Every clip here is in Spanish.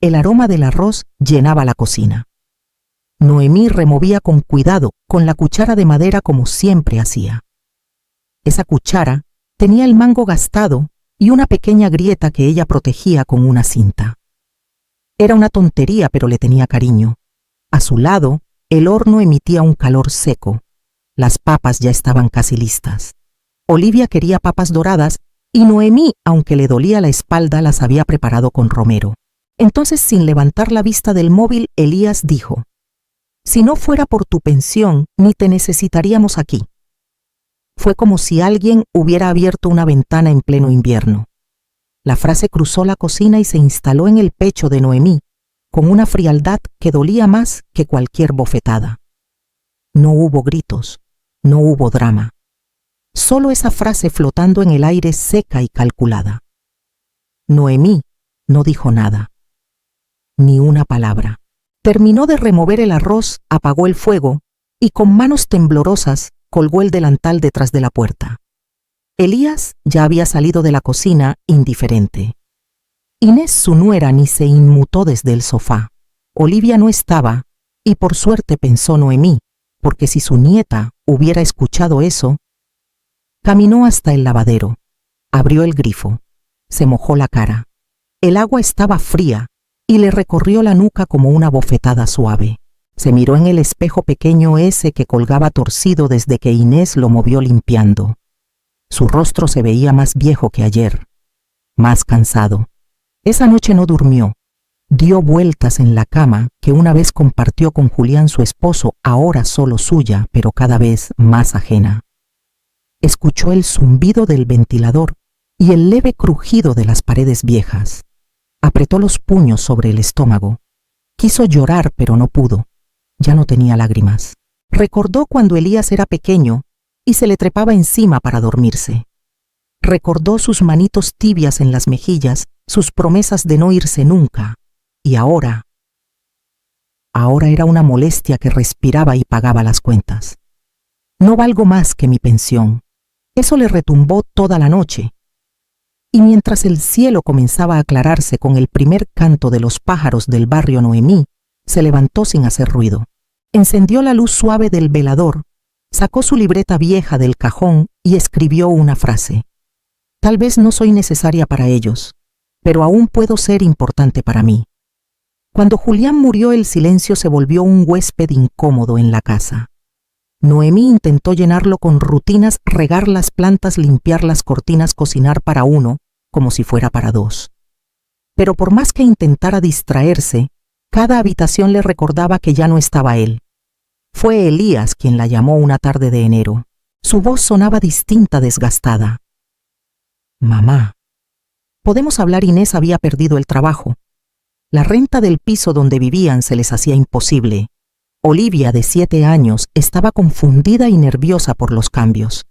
el aroma del arroz llenaba la cocina. Noemí removía con cuidado, con la cuchara de madera como siempre hacía. Esa cuchara tenía el mango gastado y una pequeña grieta que ella protegía con una cinta. Era una tontería, pero le tenía cariño. A su lado, el horno emitía un calor seco. Las papas ya estaban casi listas. Olivia quería papas doradas y Noemí, aunque le dolía la espalda, las había preparado con romero. Entonces, sin levantar la vista del móvil, Elías dijo: «Si no fuera por tu pensión, ni te necesitaríamos aquí». Fue como si alguien hubiera abierto una ventana en pleno invierno. La frase cruzó la cocina y se instaló en el pecho de Noemí, con una frialdad que dolía más que cualquier bofetada. No hubo gritos, no hubo drama. Solo esa frase flotando en el aire seca y calculada. Noemí no dijo nada, ni una palabra. Terminó de remover el arroz, apagó el fuego y con manos temblorosas colgó el delantal detrás de la puerta. Elías ya había salido de la cocina indiferente. Inés, su nuera, ni se inmutó desde el sofá. Olivia no estaba, y por suerte pensó Noemí, porque si su nieta hubiera escuchado eso. Caminó hasta el lavadero, abrió el grifo, se mojó la cara. El agua estaba fría y le recorrió la nuca como una bofetada suave. Se miró en el espejo pequeño ese que colgaba torcido desde que Inés lo movió limpiando. Su rostro se veía más viejo que ayer, más cansado. Esa noche no durmió. Dio vueltas en la cama que una vez compartió con Julián, su esposo, ahora solo suya, pero cada vez más ajena. Escuchó el zumbido del ventilador y el leve crujido de las paredes viejas. Apretó los puños sobre el estómago. Quiso llorar, pero no pudo. Ya no tenía lágrimas. Recordó cuando Elías era pequeño y se le trepaba encima para dormirse. Recordó sus manitos tibias en las mejillas, sus promesas de no irse nunca. Y ahora era una molestia que respiraba y pagaba las cuentas. No valgo más que mi pensión. Eso le retumbó toda la noche. Y mientras el cielo comenzaba a aclararse con el primer canto de los pájaros del barrio, Noemí se levantó sin hacer ruido. Encendió la luz suave del velador, sacó su libreta vieja del cajón y escribió una frase. Tal vez no soy necesaria para ellos, pero aún puedo ser importante para mí. Cuando Julián murió, el silencio se volvió un huésped incómodo en la casa. Noemí intentó llenarlo con rutinas: regar las plantas, limpiar las cortinas, cocinar para uno, como si fuera para dos. Pero por más que intentara distraerse, cada habitación le recordaba que ya no estaba él. Fue Elías quien la llamó una tarde de enero. Su voz sonaba distinta, desgastada. «Mamá, ¿podemos hablar?» Inés había perdido el trabajo. La renta del piso donde vivían se les hacía imposible. Olivia, de 7 años, estaba confundida y nerviosa por los cambios.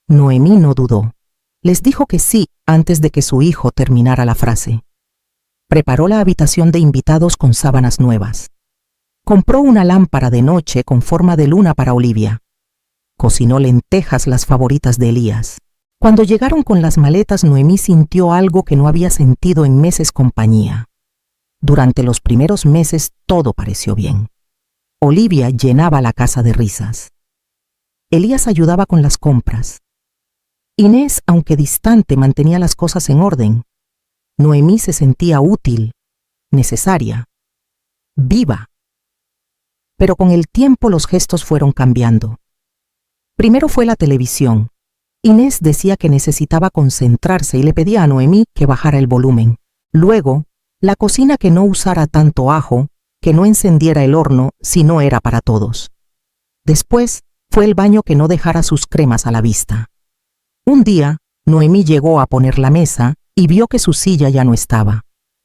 Noemí no dudó. Les dijo que sí antes de que su hijo terminara la frase. Preparó la habitación de invitados con sábanas nuevas. Compró una lámpara de noche con forma de luna para Olivia. Cocinó lentejas, las favoritas de Elías. Cuando llegaron con las maletas, Noemí sintió algo que no había sentido en meses: compañía. Durante los primeros meses todo pareció bien. Olivia llenaba la casa de risas. Elías ayudaba con las compras. Inés, aunque distante, mantenía las cosas en orden. Noemí se sentía útil, necesaria, viva. Pero con el tiempo los gestos fueron cambiando. Primero fue la televisión. Inés decía que necesitaba concentrarse y le pedía a Noemí que bajara el volumen. Luego, la cocina, que no usara tanto ajo, que no encendiera el horno si no era para todos. Después fue el baño, que no dejara sus cremas a la vista. Un día, Noemí llegó a poner la mesa y vio que su silla ya no estaba.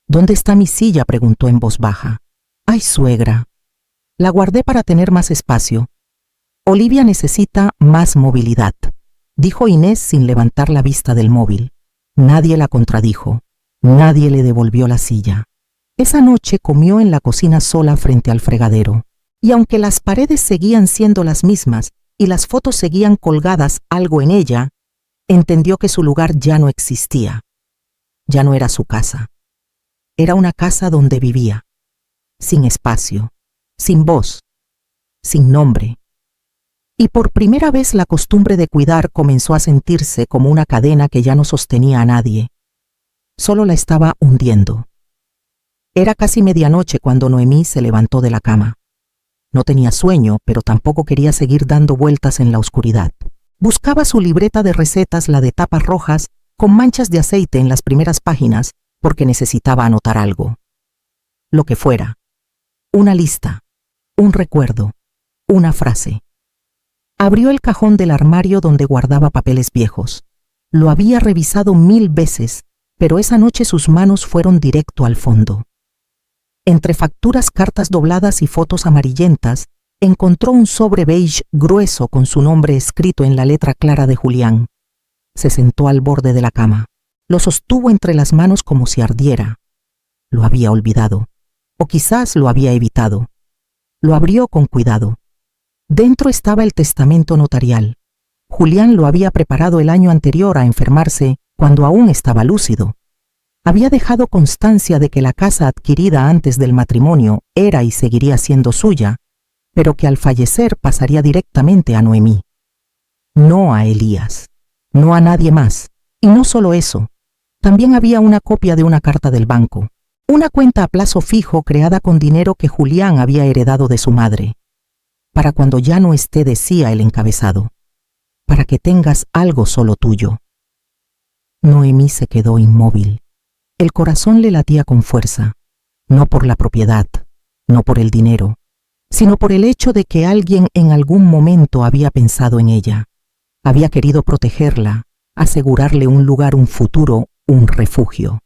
«¿Dónde está mi silla?», preguntó en voz baja. «Ay, suegra, la guardé para tener más espacio». «Olivia necesita más movilidad», dijo Inés sin levantar la vista del móvil. Nadie la contradijo. Nadie le devolvió la silla. Esa noche comió en la cocina sola frente al fregadero. Y aunque las paredes seguían siendo las mismas y las fotos seguían colgadas, algo en ella entendió que su lugar ya no existía. Ya no era su casa. era una casa donde vivía, sin espacio, sin voz, sin nombre. Y por primera vez la costumbre de cuidar comenzó a sentirse como una cadena que ya no sostenía a nadie. Solo la estaba hundiendo. Era casi medianoche cuando Noemí se levantó de la cama. No tenía sueño, pero tampoco quería seguir dando vueltas en la oscuridad. Buscaba su libreta de recetas, la de tapas rojas, con manchas de aceite en las primeras páginas, porque necesitaba anotar algo. Lo que fuera. Una lista, un recuerdo, una frase. Abrió el cajón del armario donde guardaba papeles viejos. Lo había revisado 1000 veces, pero esa noche sus manos fueron directo al fondo. Entre facturas, cartas dobladas y fotos amarillentas, encontró un sobre beige grueso con su nombre escrito en la letra clara de Julián. Se sentó al borde de la cama. Lo sostuvo entre las manos como si ardiera. Lo había olvidado, o quizás lo había evitado. Lo abrió con cuidado. Dentro estaba el testamento notarial. Julián lo había preparado el año anterior a enfermarse, cuando aún estaba lúcido. Había dejado constancia de que la casa adquirida antes del matrimonio era y seguiría siendo suya, pero que al fallecer pasaría directamente a Noemí. No a Elías, no a nadie más. Y no solo eso, también había una copia de una carta del banco, una cuenta a plazo fijo creada con dinero que Julián había heredado de su madre. Para cuando ya no esté, decía el encabezado, para que tengas algo solo tuyo. Noemí se quedó inmóvil. El corazón le latía con fuerza, no por la propiedad, no por el dinero, sino por el hecho de que alguien en algún momento había pensado en ella, había querido protegerla, asegurarle un lugar, un futuro, un refugio.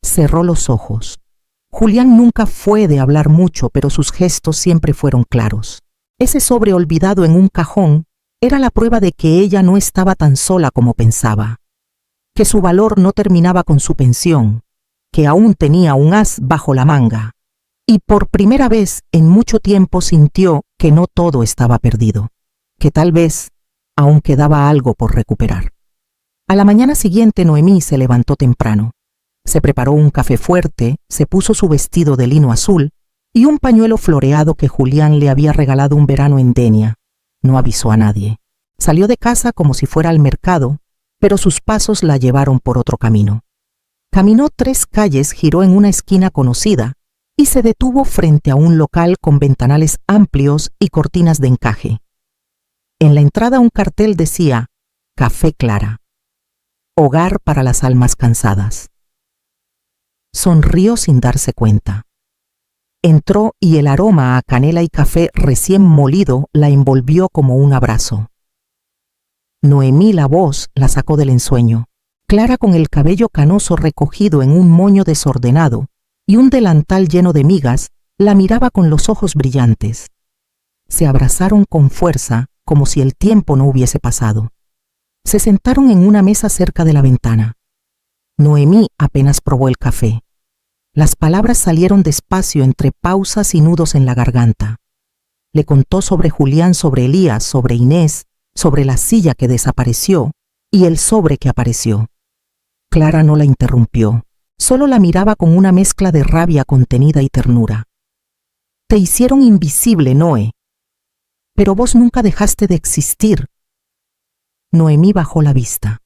Cerró los ojos. Julián nunca fue de hablar mucho, pero sus gestos siempre fueron claros. Ese sobre olvidado en un cajón era la prueba de que ella no estaba tan sola como pensaba, que su valor no terminaba con su pensión, que aún tenía un as bajo la manga, y por primera vez en mucho tiempo sintió que no todo estaba perdido, que tal vez aún quedaba algo por recuperar. A la mañana siguiente Noemí se levantó temprano. Se preparó un café fuerte, se puso su vestido de lino azul y un pañuelo floreado que Julián le había regalado un verano en Denia. No avisó a nadie. Salió de casa como si fuera al mercado, pero sus pasos la llevaron por otro camino. Caminó 3 calles, giró en una esquina conocida y se detuvo frente a un local con ventanales amplios y cortinas de encaje. En la entrada un cartel decía Café Clara, hogar para las almas cansadas. Sonrió sin darse cuenta. Entró y el aroma a canela y café recién molido la envolvió como un abrazo. Noemí, la voz, la sacó del ensueño. Clara, con el cabello canoso recogido en un moño desordenado y un delantal lleno de migas, la miraba con los ojos brillantes. Se abrazaron con fuerza, como si el tiempo no hubiese pasado. Se sentaron en una mesa cerca de la ventana. Noemí apenas probó el café. Las palabras salieron despacio entre pausas y nudos en la garganta. Le contó sobre Julián, sobre Elías, sobre Inés, sobre la silla que desapareció y el sobre que apareció. Clara no la interrumpió, solo la miraba con una mezcla de rabia contenida y ternura. Te hicieron invisible, Noé. Pero vos nunca dejaste de existir. Noemí bajó la vista.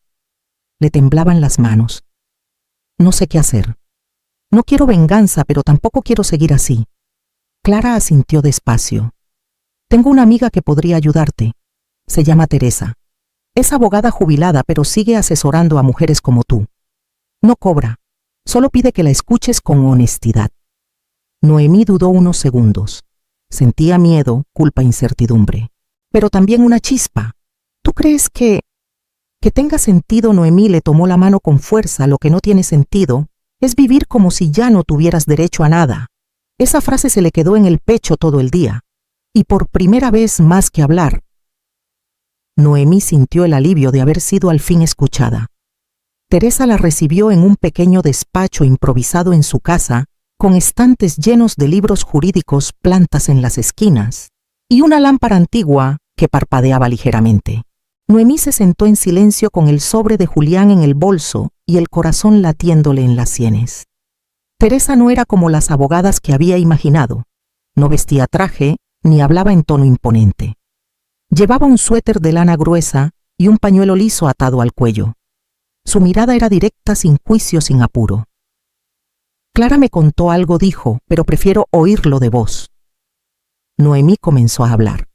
Le temblaban las manos. No sé qué hacer. No quiero venganza, pero tampoco quiero seguir así. Clara asintió despacio. Tengo una amiga que podría ayudarte. Se llama Teresa. Es abogada jubilada, pero sigue asesorando a mujeres como tú. No cobra. Solo pide que la escuches con honestidad. Noemí dudó unos segundos. Sentía miedo, culpa, incertidumbre. Pero también una chispa. ¿Tú crees que tenga sentido? Noemí le tomó la mano con fuerza. Lo que no tiene sentido es vivir como si ya no tuvieras derecho a nada. Esa frase se le quedó en el pecho todo el día. Y por primera vez, más que hablar, Noemí sintió el alivio de haber sido al fin escuchada. Teresa la recibió en un pequeño despacho improvisado en su casa, con estantes llenos de libros jurídicos, plantas en las esquinas, y una lámpara antigua que parpadeaba ligeramente. Noemí se sentó en silencio con el sobre de Julián en el bolso y el corazón latiéndole en las sienes. Teresa no era como las abogadas que había imaginado. No vestía traje ni hablaba en tono imponente. Llevaba un suéter de lana gruesa y un pañuelo liso atado al cuello. Su mirada era directa, sin juicio, sin apuro. Clara me contó algo, dijo, pero prefiero oírlo de vos. Noemí comenzó a hablar.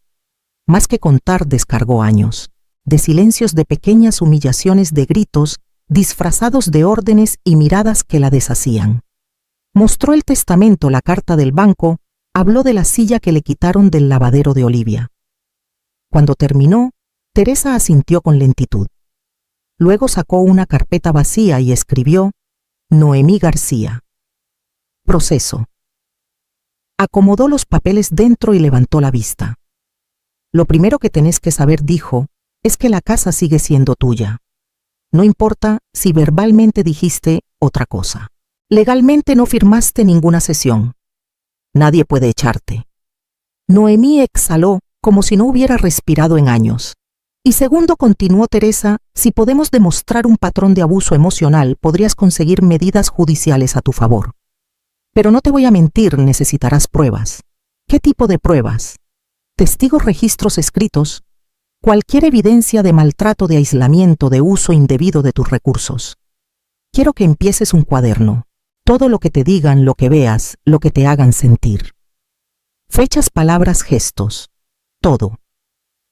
Más que contar, descargó años, de silencios, de pequeñas humillaciones, de gritos, disfrazados de órdenes y miradas que la deshacían. Mostró el testamento, la carta del banco, habló de la silla que le quitaron del lavadero de Olivia. Cuando terminó, Teresa asintió con lentitud. Luego sacó una carpeta vacía y escribió Noemí García. Proceso. Acomodó los papeles dentro y levantó la vista. Lo primero que tenés que saber, dijo, es que la casa sigue siendo tuya. No importa si verbalmente dijiste otra cosa. Legalmente no firmaste ninguna cesión. Nadie puede echarte. Noemí exhaló como si no hubiera respirado en años. Y segundo, continuó Teresa, si podemos demostrar un patrón de abuso emocional, podrías conseguir medidas judiciales a tu favor. Pero no te voy a mentir, necesitarás pruebas. ¿Qué tipo de pruebas? Testigos, registros escritos, cualquier evidencia de maltrato, de aislamiento, de uso indebido de tus recursos. Quiero que empieces un cuaderno. Todo lo que te digan, lo que veas, lo que te hagan sentir. Fechas, palabras, gestos. Todo.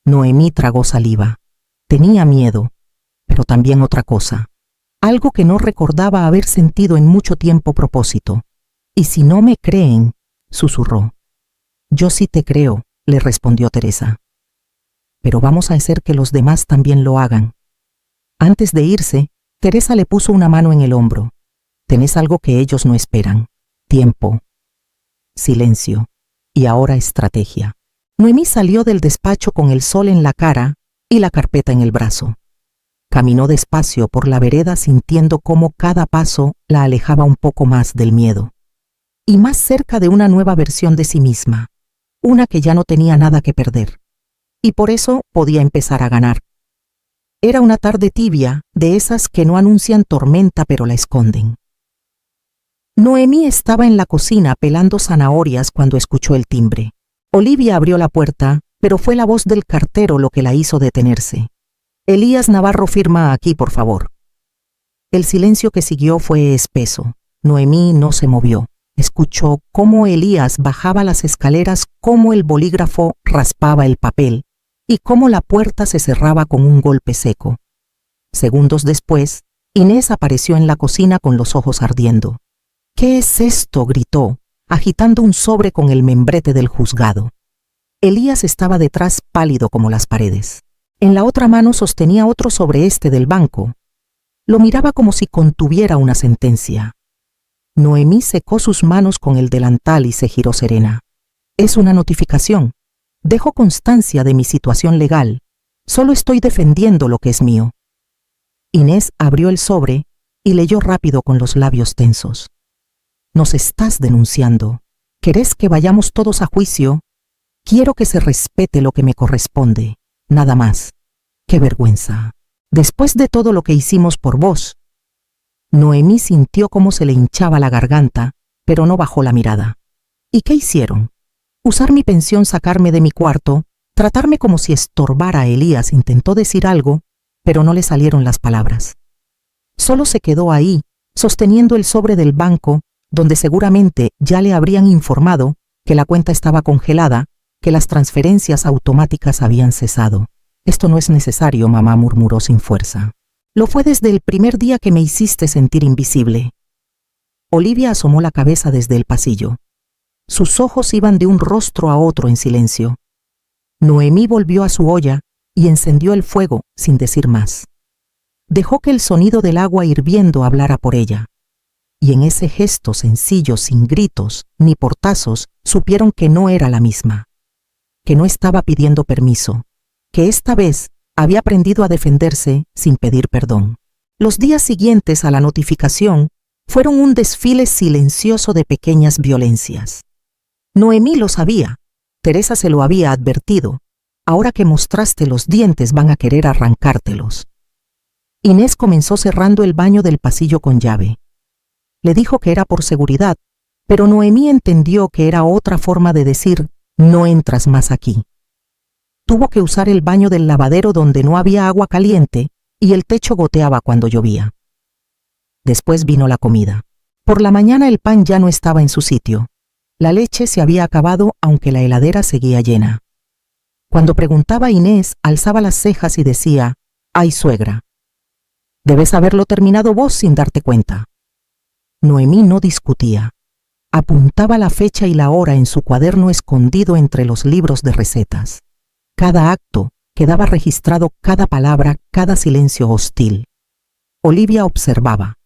Noemí tragó saliva. Tenía miedo, pero también otra cosa. Algo que no recordaba haber sentido en mucho tiempo: propósito. Y si no me creen, susurró. Yo sí te creo, le respondió Teresa. Pero vamos a hacer que los demás también lo hagan. Antes de irse, Teresa le puso una mano en el hombro. Tenés algo que ellos no esperan. Tiempo. Silencio. Y ahora estrategia. Noemí salió del despacho con el sol en la cara y la carpeta en el brazo. Caminó despacio por la vereda, sintiendo cómo cada paso la alejaba un poco más del miedo. Y más cerca de una nueva versión de sí misma. Una que ya no tenía nada que perder. Y por eso podía empezar a ganar. Era una tarde tibia, de esas que no anuncian tormenta pero la esconden. Noemí estaba en la cocina pelando zanahorias cuando escuchó el timbre. Olivia abrió la puerta, pero fue la voz del cartero lo que la hizo detenerse. Elías Navarro, firma aquí, por favor. El silencio que siguió fue espeso. Noemí no se movió. Escuchó cómo Elías bajaba las escaleras, cómo el bolígrafo raspaba el papel y cómo la puerta se cerraba con un golpe seco. Segundos después, Inés apareció en la cocina con los ojos ardiendo. ¿Qué es esto?, gritó, agitando un sobre con el membrete del juzgado. Elías estaba detrás, pálido como las paredes. En la otra mano sostenía otro sobre del banco. Lo miraba como si contuviera una sentencia. Noemí secó sus manos con el delantal y se giró serena. Es una notificación. Dejo constancia de mi situación legal. Solo estoy defendiendo lo que es mío. Inés abrió el sobre y leyó rápido con los labios tensos. Nos estás denunciando. ¿Querés que vayamos todos a juicio? Quiero que se respete lo que me corresponde. Nada más. ¡Qué vergüenza! Después de todo lo que hicimos por vos. Noemí sintió cómo se le hinchaba la garganta, pero no bajó la mirada. ¿Y qué hicieron? Usar mi pensión, sacarme de mi cuarto, tratarme como si estorbara a Elías. Intentó decir algo, pero no le salieron las palabras. Solo se quedó ahí, sosteniendo el sobre del banco, donde seguramente ya le habrían informado que la cuenta estaba congelada, que las transferencias automáticas habían cesado. Esto no es necesario, mamá, murmuró sin fuerza. Lo fue desde el primer día que me hiciste sentir invisible. Olivia asomó la cabeza desde el pasillo. Sus ojos iban de un rostro a otro en silencio. Noemí volvió a su olla y encendió el fuego sin decir más. Dejó que el sonido del agua hirviendo hablara por ella. Y en ese gesto sencillo, sin gritos ni portazos, supieron que no era la misma. Que no estaba pidiendo permiso. Que esta vez había aprendido a defenderse sin pedir perdón. Los días siguientes a la notificación fueron un desfile silencioso de pequeñas violencias. Noemí lo sabía. Teresa se lo había advertido. Ahora que mostraste los dientes van a querer arrancártelos. Inés comenzó cerrando el baño del pasillo con llave. Le dijo que era por seguridad, pero Noemí entendió que era otra forma de decir, no entras más aquí. Tuvo que usar el baño del lavadero donde no había agua caliente y el techo goteaba cuando llovía. Después vino la comida. Por la mañana el pan ya no estaba en su sitio. La leche se había acabado aunque la heladera seguía llena. Cuando preguntaba a Inés, alzaba las cejas y decía, «Ay, suegra, debes haberlo terminado vos sin darte cuenta». Noemí no discutía. Apuntaba la fecha y la hora en su cuaderno escondido entre los libros de recetas. Cada acto quedaba registrado, cada palabra, cada silencio hostil. Olivia observaba,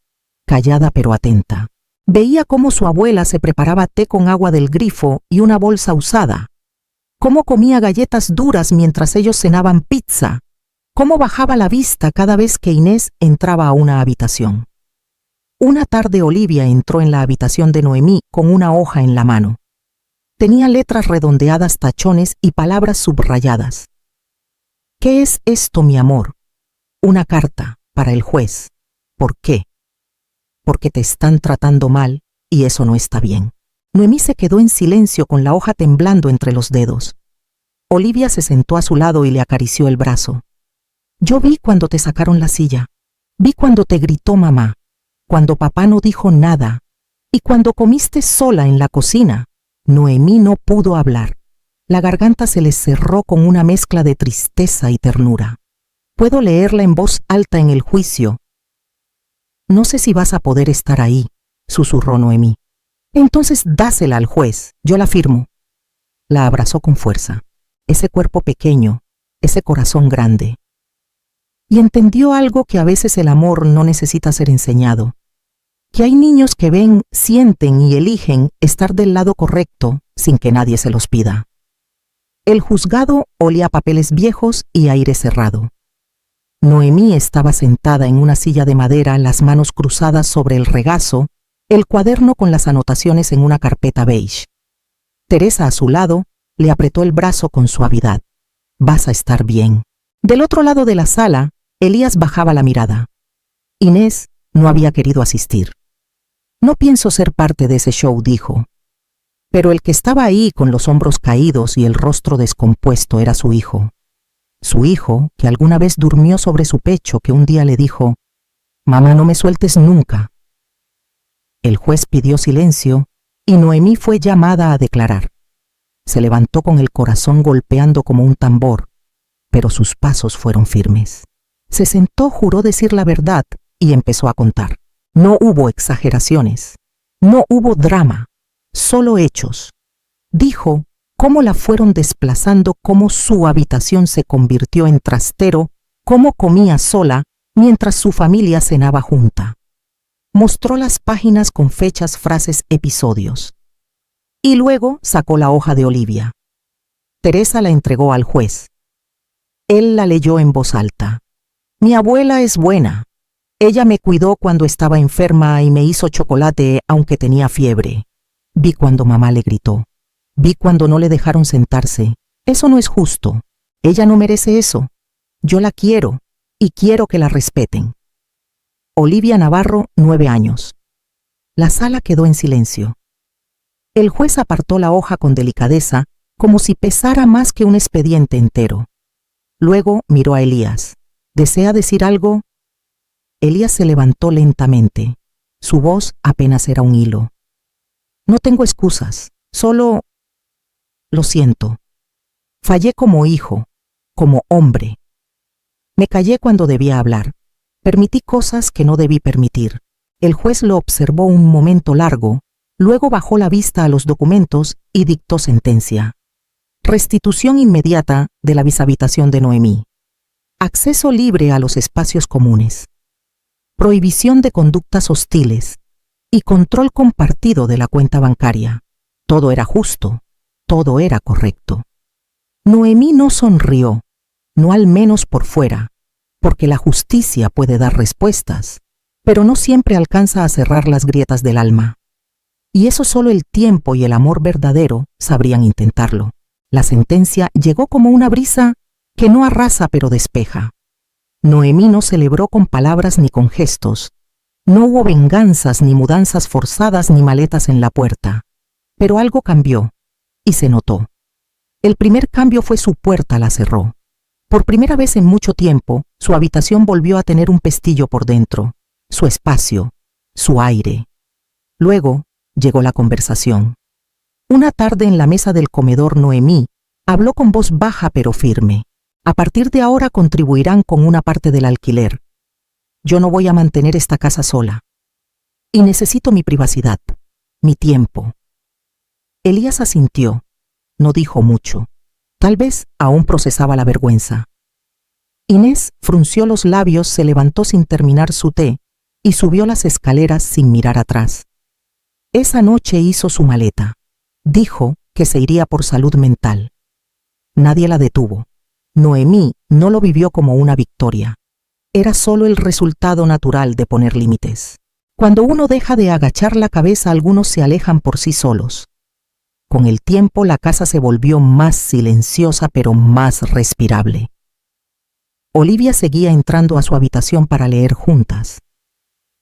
callada pero atenta. Veía cómo su abuela se preparaba té con agua del grifo y una bolsa usada, cómo comía galletas duras mientras ellos cenaban pizza, cómo bajaba la vista cada vez que Inés entraba a una habitación. Una tarde Olivia entró en la habitación de Noemí con una hoja en la mano. Tenía letras redondeadas, tachones y palabras subrayadas. «¿Qué es esto, mi amor?» «Una carta para el juez». «¿Por qué?» «Porque te están tratando mal y eso no está bien». Noemí se quedó en silencio con la hoja temblando entre los dedos. Olivia se sentó a su lado y le acarició el brazo. «Yo vi cuando te sacaron la silla. Vi cuando te gritó mamá, cuando papá no dijo nada y cuando comiste sola en la cocina». Noemí no pudo hablar. La garganta se le cerró con una mezcla de tristeza y ternura. Puedo leerla en voz alta en el juicio. «No sé si vas a poder estar ahí», susurró Noemí. «Entonces dásela al juez, yo la firmo». La abrazó con fuerza. Ese cuerpo pequeño, ese corazón grande. Y entendió algo que a veces el amor no necesita ser enseñado. Que hay niños que ven, sienten y eligen estar del lado correcto sin que nadie se los pida. El juzgado olía a papeles viejos y aire cerrado. Noemí estaba sentada en una silla de madera, las manos cruzadas sobre el regazo, el cuaderno con las anotaciones en una carpeta beige. Teresa, a su lado, le apretó el brazo con suavidad. «Vas a estar bien». Del otro lado de la sala, Elías bajaba la mirada. Inés no había querido asistir. «No pienso ser parte de ese show», dijo. Pero el que estaba ahí con los hombros caídos y el rostro descompuesto era su hijo. Su hijo, que alguna vez durmió sobre su pecho, que un día le dijo, «Mamá, no me sueltes nunca». El juez pidió silencio y Noemí fue llamada a declarar. Se levantó con el corazón golpeando como un tambor, pero sus pasos fueron firmes. Se sentó, juró decir la verdad y empezó a contar. No hubo exageraciones, no hubo drama, solo hechos. Dijo cómo la fueron desplazando, cómo su habitación se convirtió en trastero, cómo comía sola mientras su familia cenaba junta. Mostró las páginas con fechas, frases, episodios. Y luego sacó la hoja de Olivia. Teresa la entregó al juez. Él la leyó en voz alta. «Mi abuela es buena. Ella me cuidó cuando estaba enferma y me hizo chocolate aunque tenía fiebre. Vi cuando mamá le gritó. Vi cuando no le dejaron sentarse. Eso no es justo. Ella no merece eso. Yo la quiero y quiero que la respeten». Olivia Navarro, 9 años. La sala quedó en silencio. El juez apartó la hoja con delicadeza, como si pesara más que un expediente entero. Luego miró a Elías. «¿Desea decir algo?» Elías se levantó lentamente. Su voz apenas era un hilo. «No tengo excusas, solo... lo siento. Fallé como hijo, como hombre. Me callé cuando debía hablar. Permití cosas que no debí permitir». El juez lo observó un momento largo, luego bajó la vista a los documentos y dictó sentencia. Restitución inmediata de la bishabitación de Noemí. Acceso libre a los espacios comunes. Prohibición de conductas hostiles y control compartido de la cuenta bancaria. Todo era justo, todo era correcto. Noemí no sonrió, no al menos por fuera, porque la justicia puede dar respuestas, pero no siempre alcanza a cerrar las grietas del alma. Y eso solo el tiempo y el amor verdadero sabrían intentarlo. La sentencia llegó como una brisa que no arrasa pero despeja. Noemí no celebró con palabras ni con gestos. No hubo venganzas, ni mudanzas forzadas, ni maletas en la puerta. Pero algo cambió, y se notó. El primer cambio fue su puerta la cerró. Por primera vez en mucho tiempo, su habitación volvió a tener un pestillo por dentro, su espacio, su aire. Luego llegó la conversación. Una tarde en la mesa del comedor, Noemí habló con voz baja pero firme. A partir de ahora contribuirán con una parte del alquiler. Yo no voy a mantener esta casa sola. Y necesito mi privacidad, mi tiempo. Elías asintió. No dijo mucho. Tal vez aún procesaba la vergüenza. Inés frunció los labios, se levantó sin terminar su té y subió las escaleras sin mirar atrás. Esa noche hizo su maleta. Dijo que se iría por salud mental. Nadie la detuvo. Noemí no lo vivió como una victoria. Era solo el resultado natural de poner límites. Cuando uno deja de agachar la cabeza, algunos se alejan por sí solos. Con el tiempo, la casa se volvió más silenciosa pero más respirable. Olivia seguía entrando a su habitación para leer juntas.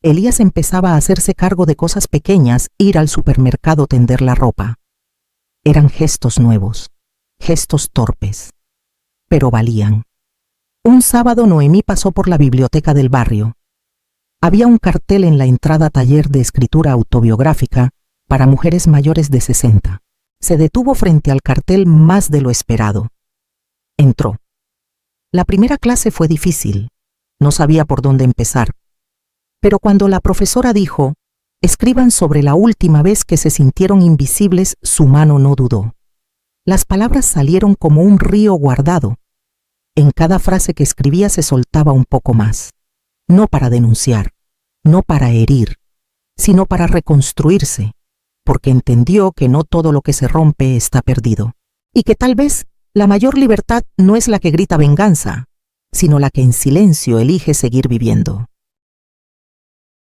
Elías empezaba a hacerse cargo de cosas pequeñas, ir al supermercado, tender la ropa. Eran gestos nuevos, gestos torpes, pero valían. Un sábado Noemí pasó por la biblioteca del barrio. Había un cartel en la entrada: taller de escritura autobiográfica para mujeres mayores de 60. Se detuvo frente al cartel más de lo esperado. Entró. La primera clase fue difícil. No sabía por dónde empezar. Pero cuando la profesora dijo: escriban sobre la última vez que se sintieron invisibles, su mano no dudó. Las palabras salieron como un río guardado. En cada frase que escribía se soltaba un poco más. No para denunciar, no para herir, sino para reconstruirse, porque entendió que no todo lo que se rompe está perdido, y que tal vez la mayor libertad no es la que grita venganza, sino la que en silencio elige seguir viviendo.